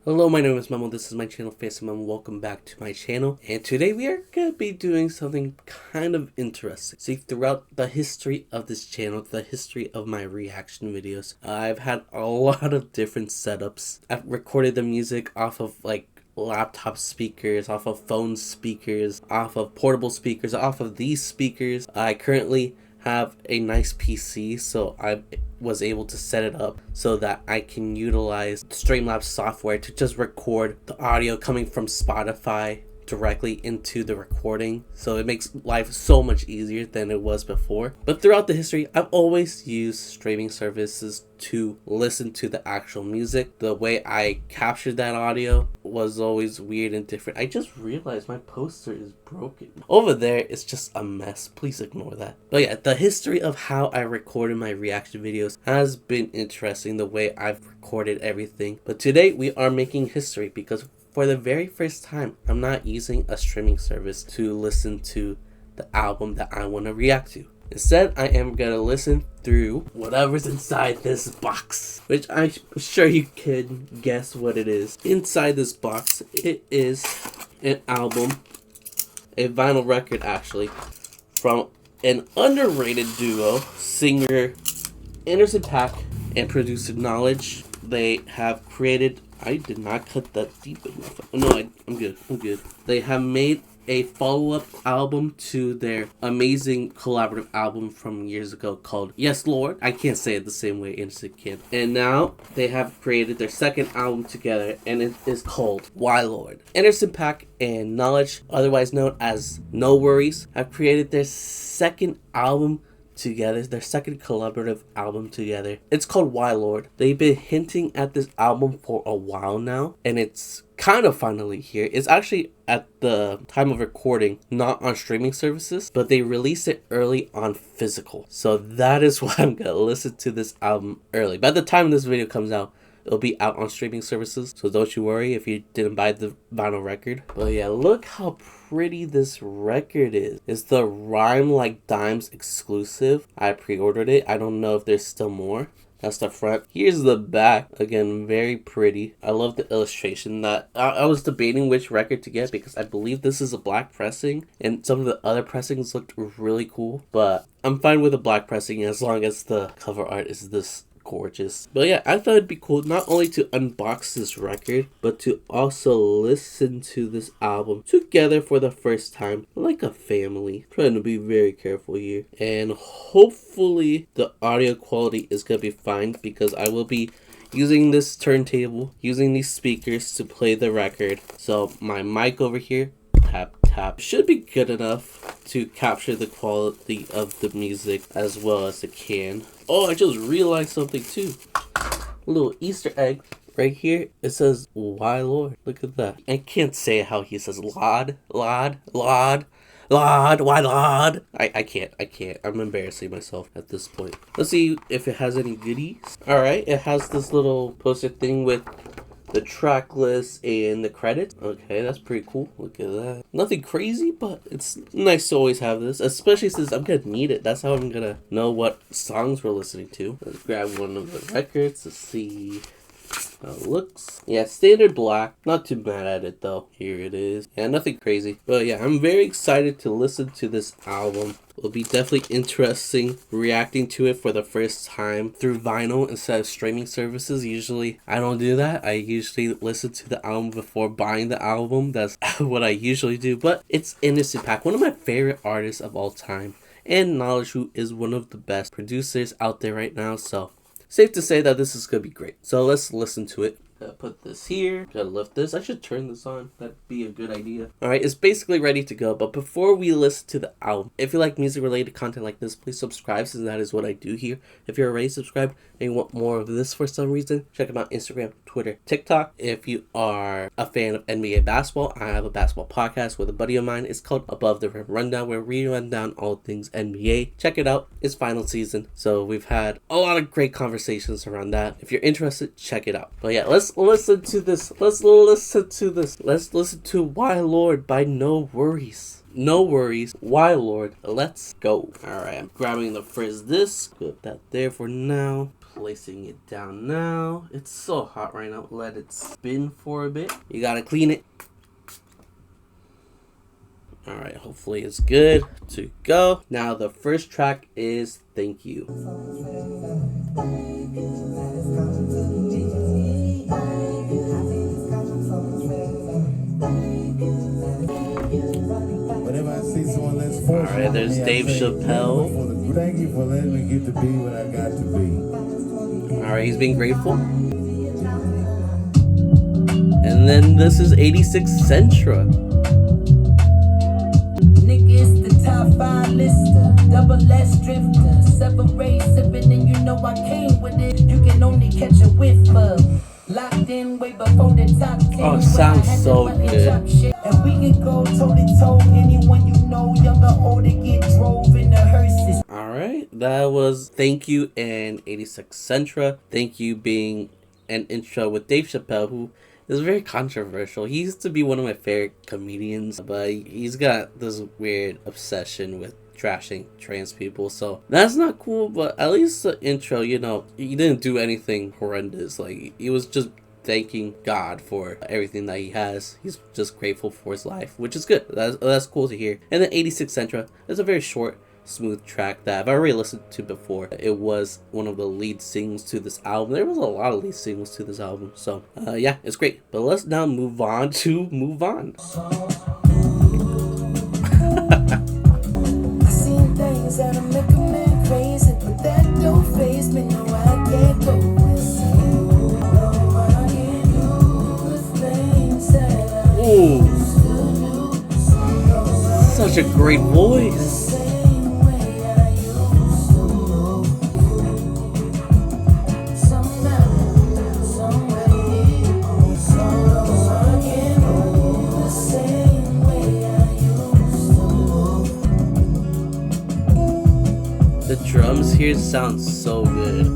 Hello, my name is Memo. This is my channel, FancyMemo. Welcome back to my channel. And today we are going to be doing something kind of interesting. See, throughout the history of this channel, the history of my reaction videos, I've had a lot of different setups. I've recorded the music off of laptop speakers, off of phone speakers, off of portable speakers, off of these speakers. I currently have a nice PC, so I was able to set it up so that I can utilize Streamlabs software to just record the audio coming from Spotify directly into the recording, so it makes life so much easier than it was before. But throughout the history, I've always used streaming services to listen to the actual music. The way I captured that audio was always weird and different. I just realized my poster is broken. Over there, it's just a mess. Please ignore that. But yeah, the history of how I recorded my reaction videos has been interesting, the way I've recorded everything. But today, we are making history because for the very first time, I'm not using a streaming service to listen to the album that I want to react to. Instead, I am going to listen through whatever's inside this box, which I'm sure you can guess what it is. Inside this box, it is an album, a vinyl record actually, from an underrated duo, singer Anderson Paak and producer Knxwledge. They have created... I did not cut that deep enough. No, I'm good. They have made a follow-up album to their amazing collaborative album from years ago called Yes Lord. I can't say it the same way Anderson can. And now they have created their second album together, and it is called Why Lord. Anderson Paak and Knxwledge, otherwise known as NxWorries, have created their second album together, their second collaborative album together. It's called Why Lord. They've been hinting at this album for a while now, and it's kind of finally here. It's actually, at the time of recording, not on streaming services, but they released it early on physical. So that is why I'm gonna listen to this album early. By the time this video comes out, it'll be out on streaming services, so don't you worry if you didn't buy the vinyl record. But yeah, look how pretty this record is. It's the Rhymezlikedimez exclusive. I pre-ordered it. I don't know if there's still more. That's the front. Here's the back. Again, very pretty. I love the illustration. That I was debating which record to get because I believe this is a black pressing, and some of the other pressings looked really cool. But I'm fine with a black pressing as long as the cover art is this gorgeous. But yeah, I thought it'd be cool not only to unbox this record, but to also listen to this album together for the first time like a family. Trying to be very careful here, and hopefully the audio quality is gonna be fine because I will be using this turntable, using these speakers to play the record. So my mic over here, tap should be good enough to capture the quality of the music as well as it can. Oh, I just realized something too. A little Easter egg right here. It says Why Lord. Look at that. I can't say how he says Lord, why Lord. I can't. I'm embarrassing myself at this point. Let's see if it has any goodies. Alright, it has this little poster thing with the track list and the credits. Okay, that's pretty cool. Look at that. Nothing crazy, but it's nice to always have this, especially since I'm gonna need it. That's how I'm gonna know what songs we're listening to. Let's grab one of the records to see how it looks. Yeah, standard black. Not too mad at it though. Here it is. Yeah, nothing crazy. But yeah, I'm very excited to listen to this album. It'll be definitely interesting reacting to it for the first time through vinyl instead of streaming services. Usually I don't do that. I usually listen to the album before buying the album. That's what I usually do. But it's Anderson Paak, one of my favorite artists of all time, and Knxwledge, who is one of the best producers out there right now. So safe to say that this is gonna be great. So let's listen to it. Put this here. Gotta lift this. I should turn this on. That'd be a good idea. Alright, it's basically ready to go. But before we listen to the album, if you like music related content like this, please subscribe, since that is what I do here. If you're already subscribed and you want more of this for some reason, check them out: Instagram, Twitter, TikTok. If you are a fan of NBA basketball, I have a basketball podcast with a buddy of mine. It's called Above the Rim Rundown, where we run down all things NBA. Check it out. It's final season, so we've had a lot of great conversations around that. If you're interested, check it out. But yeah, let's listen to this. Let's listen to Why Lord by NxWorries. NxWorries, Why Lord. Let's go. Alright, I'm grabbing the first disc. Put that there for now. placing it down now. It's so hot right now. Let it spin for a bit. You gotta clean it. Alright, hopefully it's good to go. Now the first track is Thank You. Alright, there's Dave Chappelle. Thank you for letting me get to be what I got to be. Alright, he's being grateful. And then this is 86 Centra. Niggas the top 5 lister, double S drifter, separate sipping and you know I came with it. You can only catch a whiff of. Locked in way before the top 10. Oh, it sounds so good. And we can go toe to toe. Anyone you know, younger, older, get drove in the hearses. Alright, that was Thank You and 86 Centra. Thank You being an intro with Dave Chappelle, who is very controversial. He used to be one of my favorite comedians, but he's got this weird obsession with trashing trans people, so that's not cool. But at least the intro, you know, he didn't do anything horrendous. Like, he was just thanking God for everything that he has. He's just grateful for his life, which is good. That's cool to hear. And then 86 Centra is a very short, smooth track that I've already listened to before. It was one of the lead singles to this album. There was a lot of lead singles to this album, so yeah, it's great. But let's now move on to Move On. I seen things that'll make a man crazy, but that don't faze me. No, I can't go insane. No, I can't do the things that I used to do. Such a great voice. The drums here sound so good.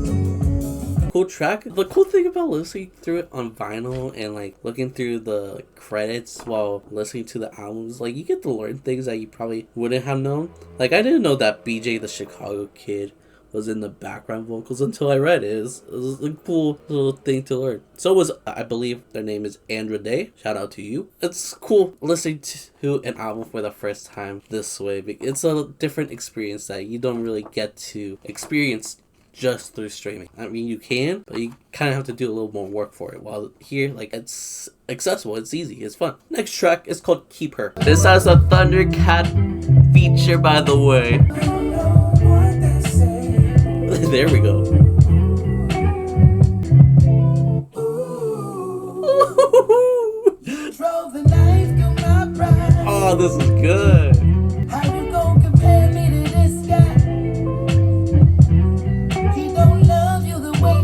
Cool track. The cool thing about listening through it on vinyl and like looking through the credits while listening to the albums, like you get to learn things that you probably wouldn't have known. Like I didn't know that BJ the Chicago Kid was in the background vocals until I read it. It was a cool little thing to learn. So was, I believe their name is Andra Day. Shout out to you. It's cool listening to an album for the first time this way. It's a different experience that you don't really get to experience just through streaming. I mean, you can, but you kind of have to do a little more work for it. While here, like, it's accessible, it's easy, it's fun. Next track is called KeepHer. This has a Thundercat feature, by the way. There we go. Oh, this is good. How you gon' compare me to this guy? He don't love you the way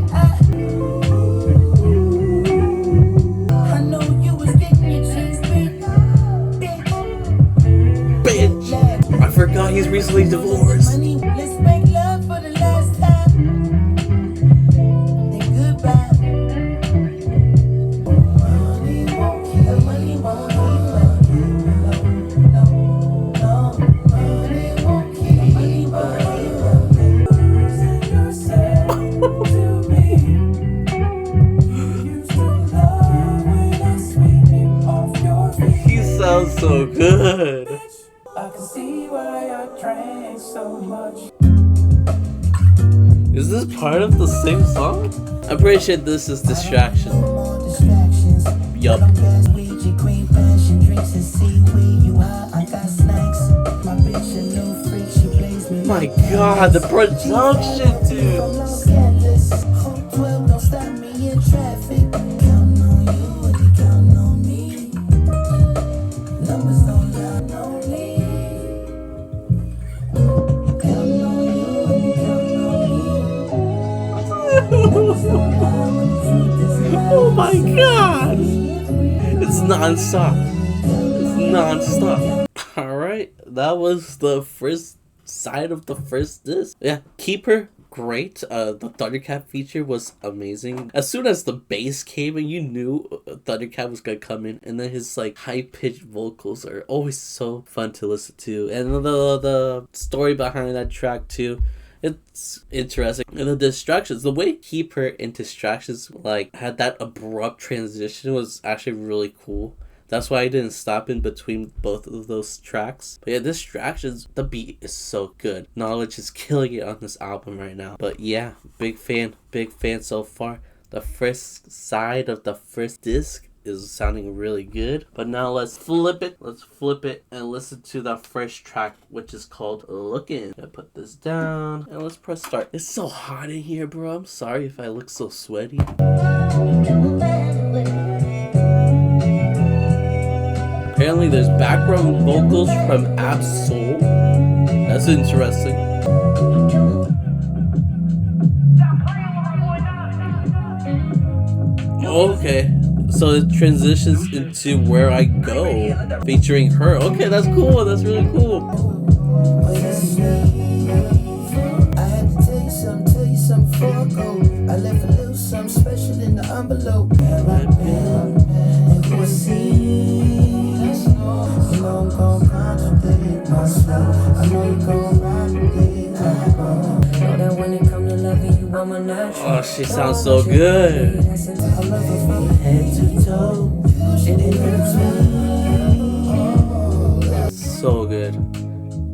I know you was getting your cheese beat, Bitch. I forgot he's recently divorced. Let's make love for the last time. Then goodbye. Money won't keep, money won't keep. He sounds so good. I can see why I drank so much. Is this part of the same song? I'm pretty sure this is Distraction. Yup. My god, the production, dude. Oh my god! It's non-stop. It's non-stop. Alright, that was the first side of the first disc. Yeah, KeepHer, great. The Thundercat feature was amazing. As soon as the bass came in, you knew Thundercat was gonna come in, and then his like high-pitched vocals are always so fun to listen to. And the story behind that track too, It's interesting. And the distractions, the way KeepHer and distractions like had that abrupt transition was actually really cool. That's why I didn't stop in between both of those tracks. But yeah, Distractions, the beat is so good. Knxwledge is killing it on this album right now. But yeah, big fan so far. The first side of the first disc is sounding really good. But now let's flip it. Let's flip it and listen to the first track, which is called Lookin. I put this down and let's press start. It's so hot in here, bro. I'm sorry if I look so sweaty. Apparently there's background vocals from Ab-Soul. That's interesting. Okay, so it transitions into Where I Go, featuring her. Okay, that's cool. That's really cool. I had to tell you something before I go. I left a little something special in the envelope. And who was you know I'm gon' contemplate my slow. I know you gon' ride with it. Know that when it come to loving you, I'm a natural. Oh, she sounds so good. I love her from head to toe. And it hurts me. So good.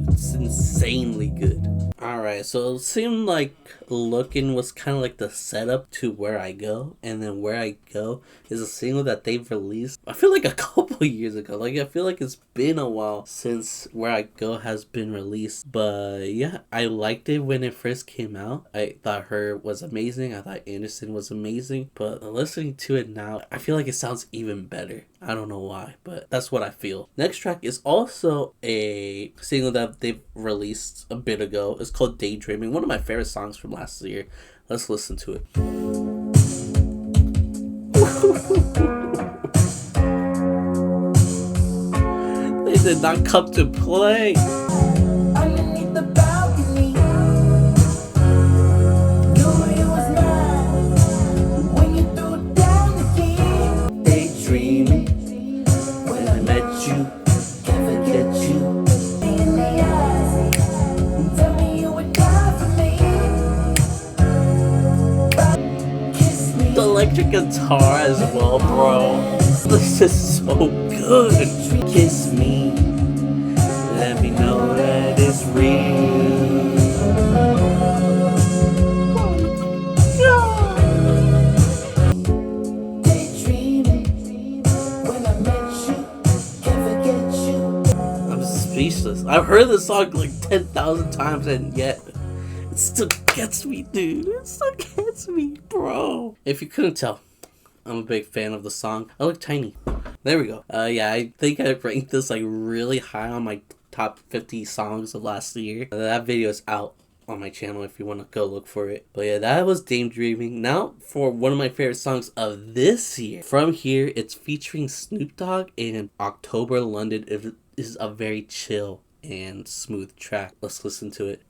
It's insanely good. Alright, so it seemed like Lookin was kind of like the setup to Where I Go, and then Where I Go is a single that they've released, I feel like a couple years ago. Like, I feel like it's been a while since Where I Go has been released, but yeah, I liked it when it first came out. I thought H.E.R was amazing, I thought Anderson was amazing, but listening to it now, I feel like it sounds even better. I don't know why, but that's what I feel. Next track is also a single that they've released a bit ago. It's called Daydreaming, one of my favorite songs from last year. Let's listen to it. They did not come to play. Underneath the balcony, knew you was mine when you threw it down again. Daydreaming, when I met you, can't forget you. In the eyes, tell me you would die for me. Kiss me. The electric guitar as well, bro. This is so good. Kiss me, let me know that it's real. Daydreaming, when I met you, can't forget you. I'm speechless. I've heard this song like 10,000 times and yet it still gets me, dude. It still gets me, bro. If you couldn't tell, I'm a big fan of the song. I look tiny. There we go. Yeah, I think I ranked this like really high on my top 50 songs of last year. That video is out on my channel if you want to go look for it. But yeah, that was Daydreaming. Now for one of my favorite songs of this year. FromHere, it's featuring Snoop Dogg and October London. It is a very chill and smooth track. Let's listen to it.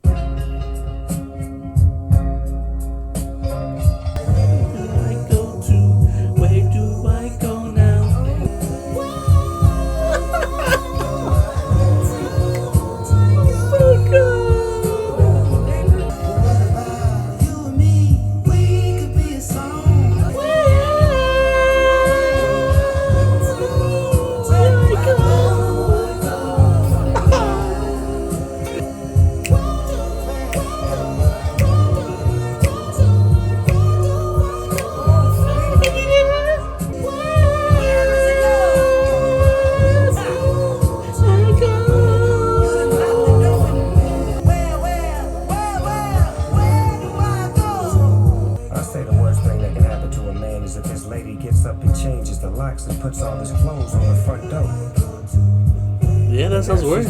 And puts all his clothes on the front door. Yeah, that sounds worse.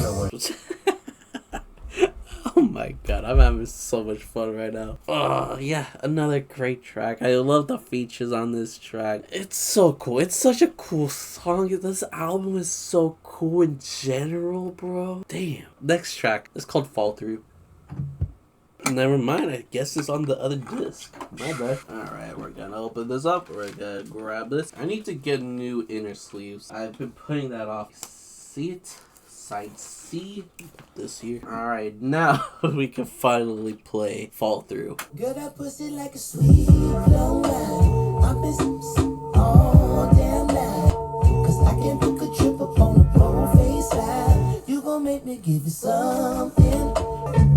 Oh my god, I'm having so much fun right now. Oh yeah, another great track. I love the features on this track. It's so cool. It's such a cool song. This album is so cool in general, bro. Damn. Next track is called FallThru. Never mind, I guess it's on the other disc. My bad. Alright, we're gonna open this up. We're gonna grab this. I need to get new inner sleeves. I've been putting that off. See it? side C. This here. Alright, now we can finally play FallThru. Girl, that pussy like a sweet long ride. I'm business all damn night. Cause I can book a trip up on the pro face side. You gon' make me give you something.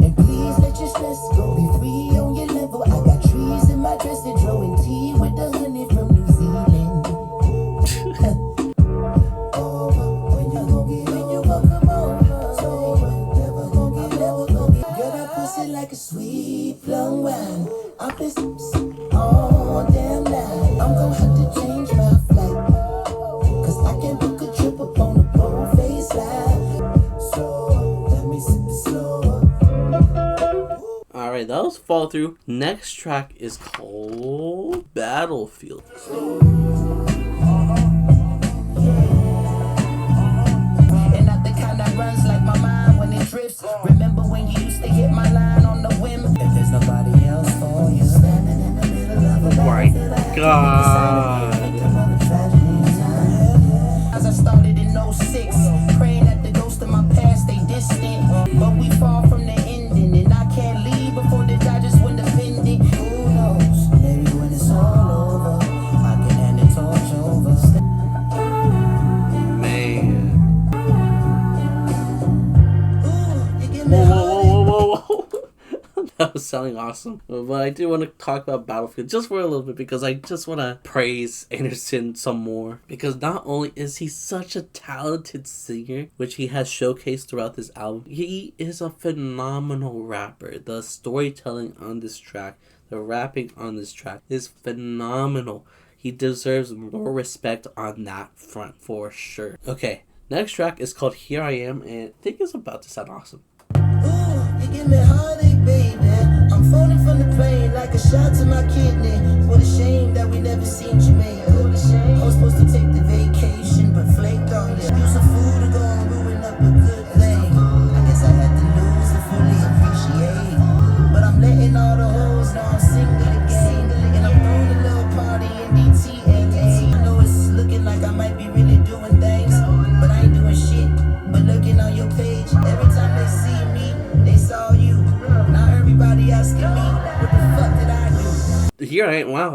And please let your stress go. Be free on your level. I got trees in my dress that drawing tea with the honey from New Zealand. When you gon' get when you gon' come over. Never gon' get, never gon' get. Girl, that pussy like a sweet plum wine. I'm business all damn night. I'm gon' have to change my flight. Cause I can book a trip up on the pro face line. So let me sip it slower. Alright, that was FallThru. Next track is called Battlefield. And not the kind that runs like my mind when it drifts. Remember when you used to hit my line on the whim? If there's nobody else for you, standing in the middle of a My God. As I started in 06, praying that the ghost of my past stay distant. But we far from the ending, and I can't leave before the Dodgers win the pendant. Who knows? Maybe when it's all over, I can hand the torch over. Man. Ooh, you give me Whoa. That was sounding awesome. But I do want to talk about Battlefield just for a little bit because I just want to praise Anderson some more. Because not only is he such a talented singer, which he has showcased throughout this album, he is a phenomenal rapper. The storytelling on this track, the rapping on this track is phenomenal. He deserves more respect on that front for sure. Okay, next track is called Here I Am, and I think it's about to sound awesome. ooh, you give me heartache, baby. I'm falling from the plane like a shot to my kidney. What a shame that we never seen Jamaica. I was supposed to take the vacation, but flaked on you. Use some food to go and ruin up a good thing. I guess I had to lose to fully appreciate. But I'm letting all the hoes know I'm single again. And I'm throwing a little party in DTA. I know it's looking like I might be really doing things, but I ain't doing shit. But looking on your page, every time they see me, they saw you. Now everybody asking me, what the fuck did I do? Here I Am. Wow,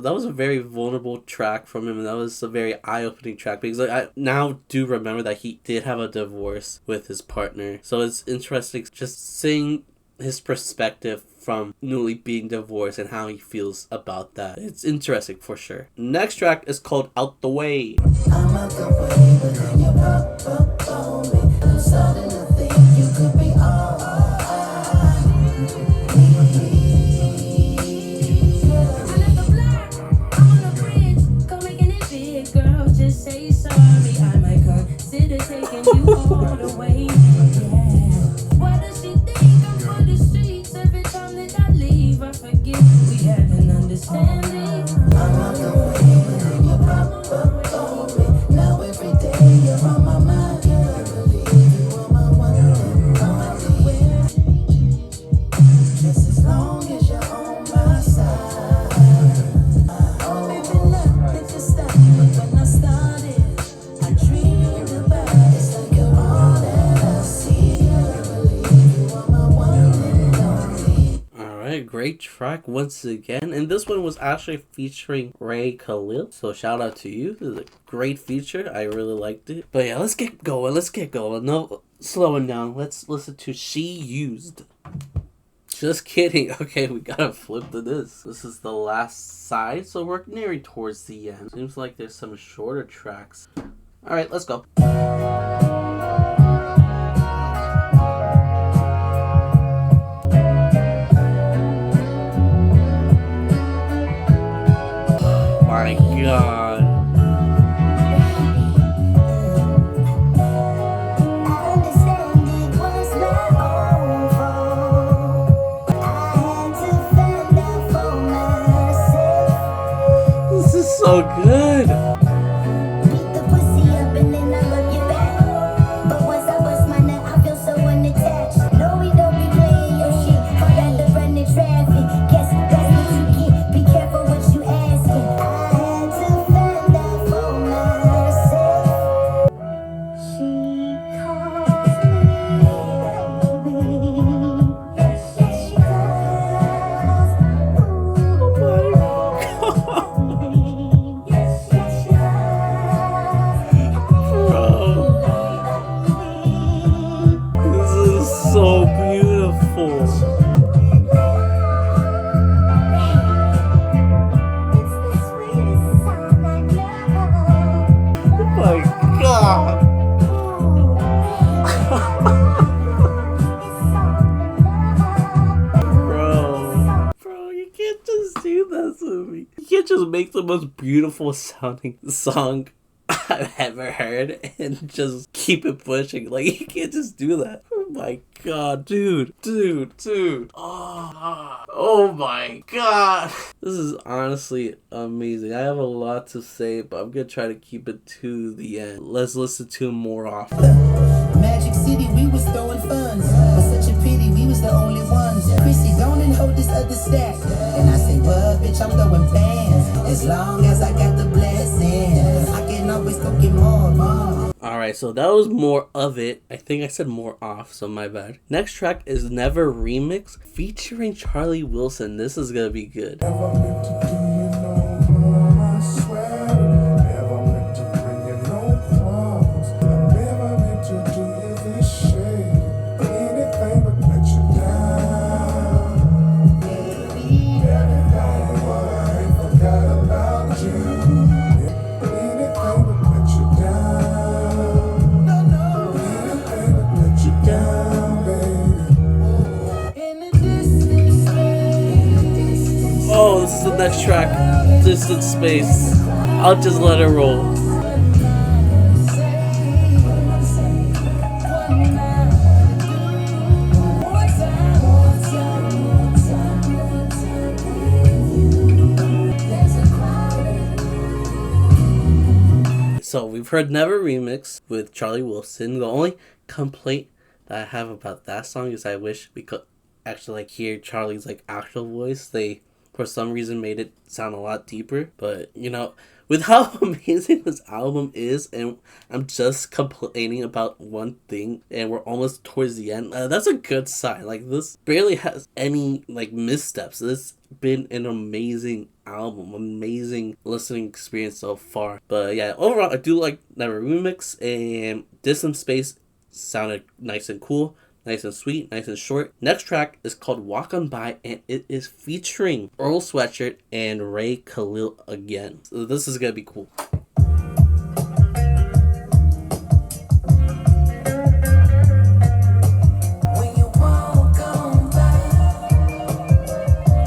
that was a very vulnerable track from him, and that was a very eye-opening track because I now do remember that he did have a divorce with his partner. So it's interesting just seeing his perspective from newly being divorced and how he feels about that. It's interesting for sure. Next track is called Out the Way. I'm out the way, but then you pop up on me. I'm starting to think you could be all taking you all the way. Yeah. Why does she think I'm for the streets? Every time that I leave, I forget we had an understanding. I'm out the way, but then you pop up on me. Now every day you're on my mind. Can't believe you are my one and only. Just as long as you're on my side. Oh, baby, nothing to stop me when I started. I dreamed about it's like you're all that I see. Can't believe you are my one and only. Alright, great track once again. And this one was actually featuring Ray Khalil. So shout out to you. This is a great feature. I really liked it. But yeah, let's get going. No slowing down. Let's listen to She Used. Just kidding. Okay, we gotta flip to this. This is the last side, so we're nearing towards the end. Seems like there's some shorter tracks. Alright, let's go. My God. I understand it was my own fault. I had to find out for myself. This is so good. Beat the pussy up and then I love you back. Bro, you can't just do that to me. You can't just make the most beautiful sounding song I've ever heard and just keep it pushing. Like, you can't just do that. Oh my god, dude. Oh my god. This is honestly amazing. I have a lot to say, but I'm gonna try to keep it to the end. Let's listen to more often. Magic City, we was throwing funds. But such a pity, we was the only ones. Chrissy, don't and hold this other stack. And I say, well, bitch, I'm throwing bands. As long as I got the blessings, I can always go get more. Alright, so that was more of it. I think I said more off, so my bad. Next track is Never Remix featuring Charlie Wilson. This is gonna be good. Never meant to do you no harm, I swear. Never meant to bring you no problems. I never meant to do you this shade. Anything but let you down. Everything, but I ain't forgot about you. Anything but let you down. Anything but let you down, baby. In the distance, Oh, this is the next track. Distant Space. I'll just let it roll. So we've heard Never Remix with Charlie Wilson. The only complaint that I have about that song is I wish we could actually like hear Charlie's like actual voice. They for some reason made it sound a lot deeper, but you know, with how amazing this album is, and I'm just complaining about one thing, and we're almost towards the end. That's a good sign. Like, this barely has any like missteps. This been an amazing album, amazing listening experience so far. But yeah, overall, I do like Never Remix, and Distant Space sounded nice and cool. Nice and sweet, nice and short. Next track is called Walk On By, and it is featuring Earl Sweatshirt and Ray Khalil again. So this is gonna be cool. when you walk on by,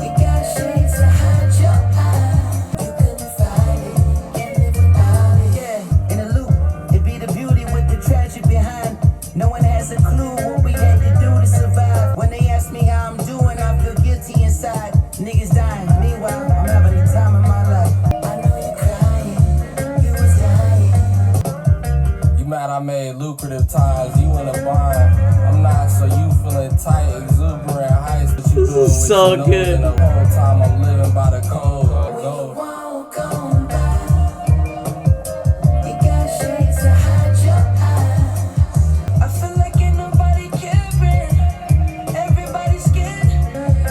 you got shades to hide your eye. You couldn't find it, can't live without it. Yeah, in a loop, it be the beauty with the tragic behind. No one has a clue what we had to do to survive. When they ask me how I'm doing, I feel guilty inside. Niggas dying, meanwhile, I'm having the time of my life. I know you're crying, you was dying. You mad I made lucrative ties, you in a bind. I'm not, so you feeling tight, exuberant heights, but you This doing is what so you know, good. and the whole time I'm living by the code. When you walk on by, you got shades to hide your eyes. I feel like ain't nobody caring, everybody's scared.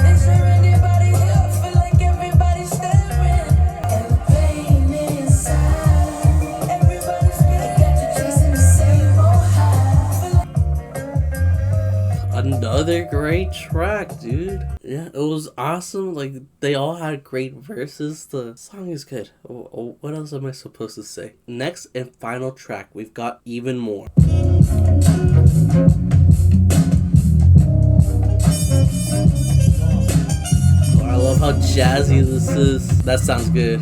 Is there anybody here? I feel like everybody's staring, and the pain inside. Everybody's scared. They got you chasing the same old high. Another great track, dude. Yeah, it was awesome. Like, they all had great verses. The song is good. What else am I supposed to say? Next and final track, we've got Even More. Oh, I love how jazzy this is. That sounds good.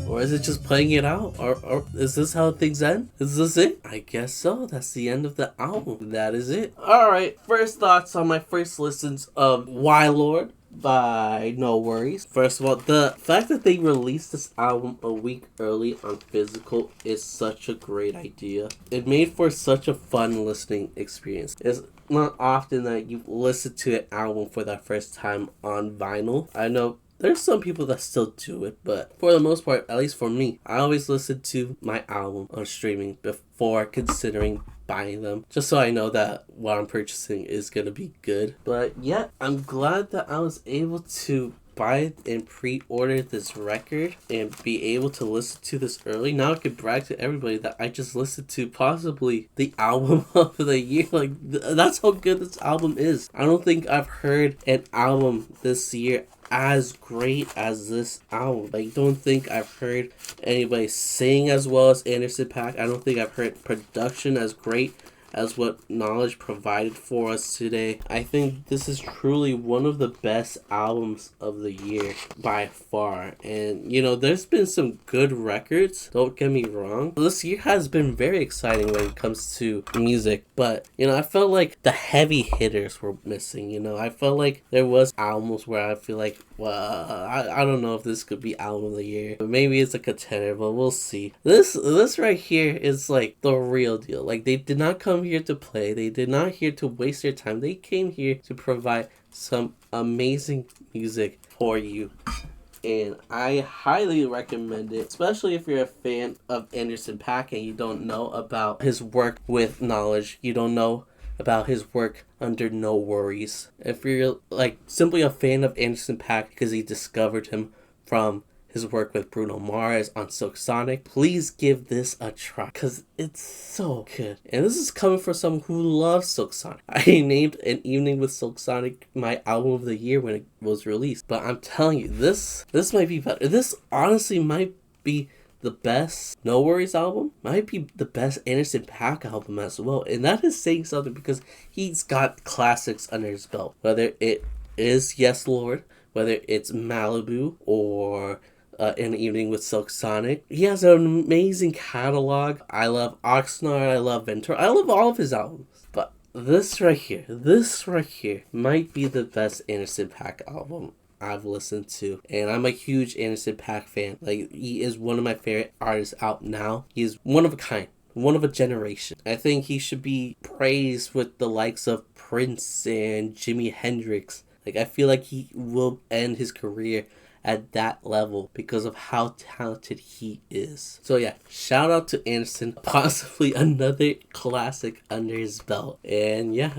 Or is it just playing it out? Or is this how things end? Is this it? I guess so. That's the end of the album. That is it. Alright, first thoughts on my first listens of Why Lord by NxWorries. First of all, the fact that they released this album a week early on physical is such a great idea. It made for such a fun listening experience. It's not often that you listen to an album for the first time on vinyl. I know there's some people that still do it, but for the most part, at least for me, I always listen to my album on streaming before considering buying them, just so I know that what I'm purchasing is gonna be good. But yeah, I'm glad that I was able to buy and pre-order this record and be able to listen to this early. Now I can brag to everybody that I just listened to possibly the album of the year. Like, that's how good this album is. I don't think I've heard an album this year as great as this album. I don't think I've heard anybody sing as well as Anderson Paak. I don't think I've heard production as great as what Knxwledge provided for us today. I think this is truly one of the best albums of the year by far. And you know, there's been some good records, don't get me wrong. This year has been very exciting when it comes to music, but you know, I felt like the heavy hitters were missing. You know, I felt like there was albums where I feel like, well, I don't know if this could be album of the year, but maybe it's a contender, but we'll see. This right here is like the real deal. Like, they did not come here to play. They did not here to waste their time. They came here to provide some amazing music for you. And I highly recommend it, especially if you're a fan of Anderson Paak and you don't know about his work with Knxwledge. You don't know about his work under NxWorries. If you're like simply a fan of Anderson Paak because he discovered him from his work with Bruno Mars on Silk Sonic, please give this a try because it's so good. And this is coming from someone who loves Silk Sonic. I named An Evening with Silk Sonic my album of the year when it was released, but I'm telling you, this might be better. This honestly might be the best NxWorries album, might be the best Anderson Paak album as well. And that is saying something because he's got classics under his belt, whether it is Yes Lord, whether it's Malibu, or An Evening with Silk Sonic. He has an amazing catalog. I love Oxnard, I love Ventura, I love all of his albums. But this right here might be the best Anderson Paak album I've listened to. And I'm a huge Anderson Paak fan. Like, he is one of my favorite artists out now. He is one of a kind, one of a generation. I think he should be praised with the likes of Prince and Jimi Hendrix. Like, I feel like he will end his career at that level because of how talented he is. So yeah, shout out to Anderson, possibly another classic under his belt. And yeah,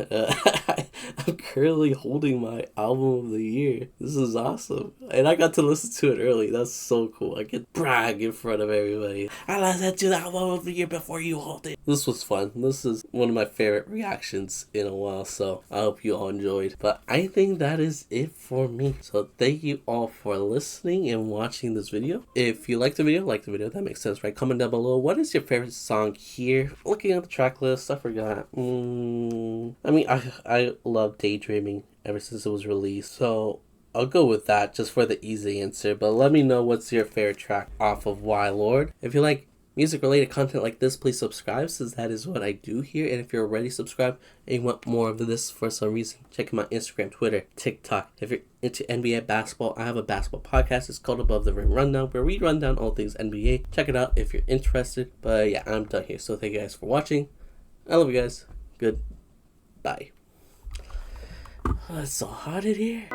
I'm currently holding my album of the year. This is awesome, and I got to listen to it early. That's so cool. I can brag in front of everybody. I listened to the album of the year before you hold it. This was fun. This is one of my favorite reactions in a while, so I hope you all enjoyed. But I think that is it for me. So thank you all for listening and watching this video. If you like the video, that makes sense, right? Comment down below, what is your favorite song here? Looking at the track list, I forgot. I mean, I love Daydreaming ever since it was released, so I'll go with that just for the easy answer. But let me know what's your favorite track off of Why Lord. If you like music related content like this, please subscribe, since that is what I do here. And if you're already subscribed and you want more of this for some reason, check out my Instagram, Twitter, TikTok. If you're into NBA basketball, I have a basketball podcast. It's called Above the Rim Rundown, where we run down all things NBA. Check it out if you're interested. But yeah, I'm done here. So thank you guys for watching. I love you guys. Goodbye. Oh, it's so hot in here.